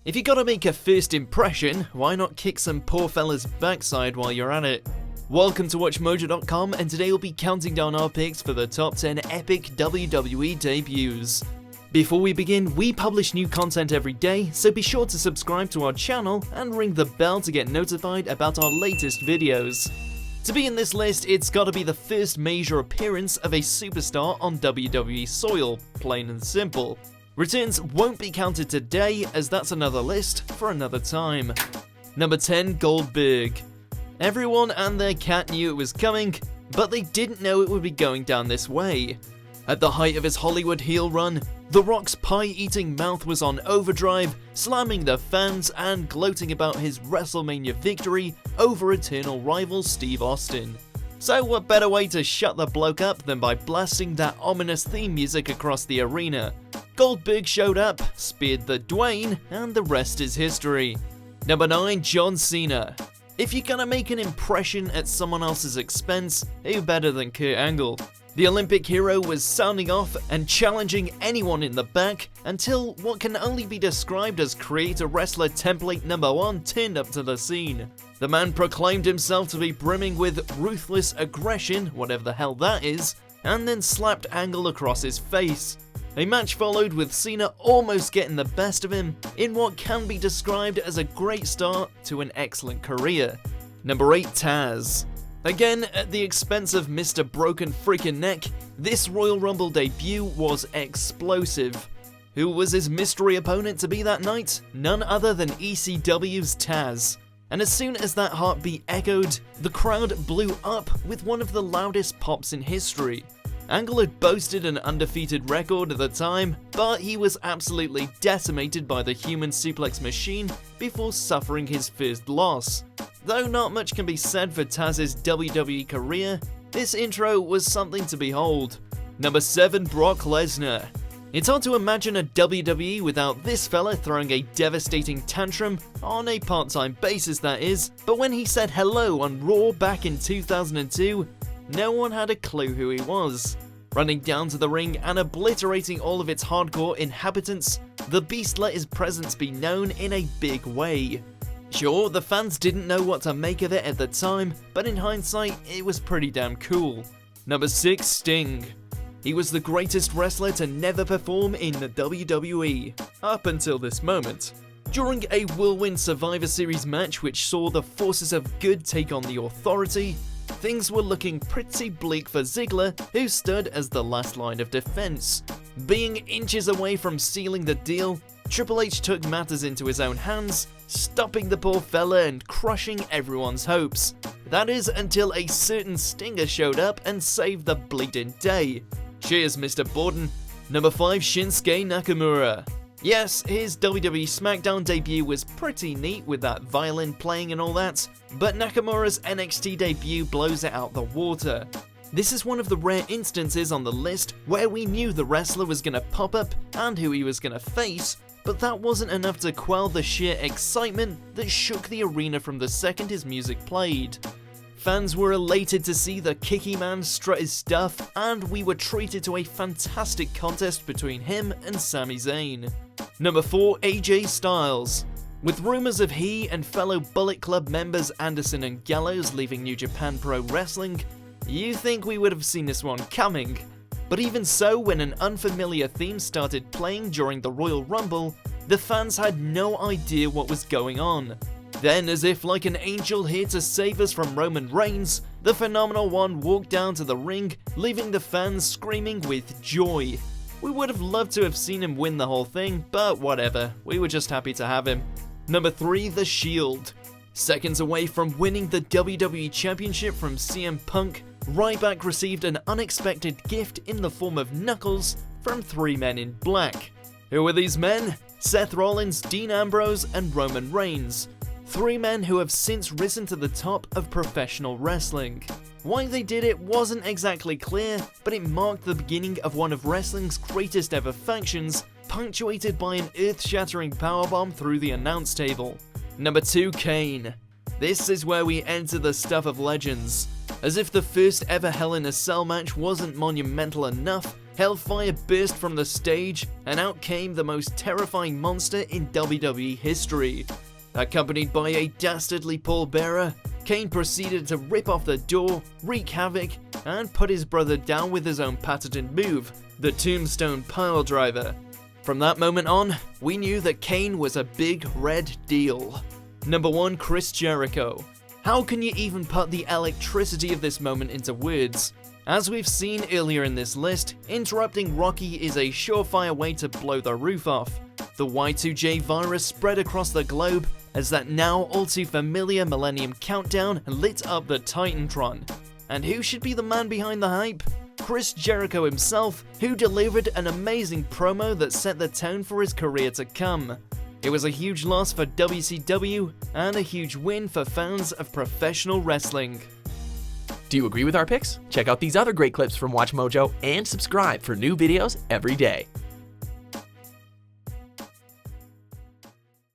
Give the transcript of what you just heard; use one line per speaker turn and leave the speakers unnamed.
If you gotta make a first impression, why not kick some poor fella's backside while you're at it? Welcome to WatchMojo.com, and today we'll be counting down our picks for the top 10 epic WWE debuts. Before we begin, we publish new content every day, so be sure to subscribe to our channel and ring the bell to get notified about our latest videos. To be in this list, it's gotta be the first major appearance of a superstar on WWE soil, plain and simple. Returns won't be counted today, as that's another list for another time. Number 10, Goldberg. Everyone and their cat knew it was coming, but they didn't know it would be going down this way. At the height of his Hollywood heel run, The Rock's pie-eating mouth was on overdrive, slamming the fans and gloating about his WrestleMania victory over eternal rival Steve Austin. So what better way to shut the bloke up than by blasting that ominous theme music across the arena? Goldberg showed up, speared the Dwayne, and the rest is history. Number 9, John Cena. If you're gonna make an impression at someone else's expense, who better than Kurt Angle? The Olympic hero was sounding off and challenging anyone in the back until what can only be described as Creator Wrestler Template number 1 turned up to the scene. The man proclaimed himself to be brimming with ruthless aggression, whatever the hell that is, and then slapped Angle across his face. A match followed with Cena almost getting the best of him in what can be described as a great start to an excellent career. Number 8, Tazz. Again, at the expense of Mr. Broken Freaking Neck, this Royal Rumble debut was explosive. Who was his mystery opponent to be that night? None other than ECW's Tazz. And as soon as that heartbeat echoed, the crowd blew up with one of the loudest pops in history. Angle had boasted an undefeated record at the time, but he was absolutely decimated by the human suplex machine before suffering his first loss. Though not much can be said for Tazz's WWE career, this intro was something to behold. Number 7, Brock Lesnar. It's hard to imagine a WWE without this fella throwing a devastating tantrum, on a part-time basis that is, but when he said hello on Raw back in 2002, no one had a clue who he was. Running down to the ring and obliterating all of its hardcore inhabitants, the Beast let his presence be known in a big way. Sure, the fans didn't know what to make of it at the time, but in hindsight, it was pretty damn cool. Number 6, Sting. He was the greatest wrestler to never perform in the WWE, up until this moment. During a whirlwind Survivor Series match which saw the forces of good take on the Authority, things were looking pretty bleak for Ziggler, who stood as the last line of defense. Being inches away from sealing the deal, Triple H took matters into his own hands, stopping the poor fella and crushing everyone's hopes. That is until a certain Stinger showed up and saved the bleeding day. Cheers, Mr. Borden. Number 5, Shinsuke Nakamura. Yes, his WWE SmackDown debut was pretty neat with that violin playing and all that, but Nakamura's NXT debut blows it out the water. This is one of the rare instances on the list where we knew the wrestler was gonna pop up and who he was gonna face, but that wasn't enough to quell the sheer excitement that shook the arena from the second his music played. Fans were elated to see the kicky man strut his stuff, and we were treated to a fantastic contest between him and Sami Zayn. Number 4, AJ Styles. With rumors of he and fellow Bullet Club members Anderson and Gallows leaving New Japan Pro Wrestling, you think we would have seen this one coming. But even so, when an unfamiliar theme started playing during the Royal Rumble, the fans had no idea what was going on. Then, as if like an angel here to save us from Roman Reigns, the Phenomenal One walked down to the ring, leaving the fans screaming with joy. We would have loved to have seen him win the whole thing, but whatever, we were just happy to have him. Number 3, The Shield. Seconds away from winning the WWE Championship from CM Punk, Ryback received an unexpected gift in the form of Knuckles from 3 men in black. Who were these men? Seth Rollins, Dean Ambrose, and Roman Reigns. 3 men who have since risen to the top of professional wrestling. Why they did it wasn't exactly clear, but it marked the beginning of one of wrestling's greatest ever factions, punctuated by an earth-shattering powerbomb through the announce table. Number 2, Kane. This is where we enter the stuff of legends. As if the first ever Hell in a Cell match wasn't monumental enough, Hellfire burst from the stage, and out came the most terrifying monster in WWE history. Accompanied by a dastardly pallbearer, Kane proceeded to rip off the door, wreak havoc, and put his brother down with his own patented move, the Tombstone Piledriver. From that moment on, we knew that Kane was a big red deal. Number 1, Chris Jericho. How can you even put the electricity of this moment into words? As we've seen earlier in this list, interrupting Rocky is a surefire way to blow the roof off. The Y2J virus spread across the globe as that now all too familiar Millennium Countdown lit up the Titantron. And who should be the man behind the hype? Chris Jericho himself, who delivered an amazing promo that set the tone for his career to come. It was a huge loss for WCW and a huge win for fans of professional wrestling.
Do you agree with our picks? Check out these other great clips from WatchMojo and subscribe for new videos every day.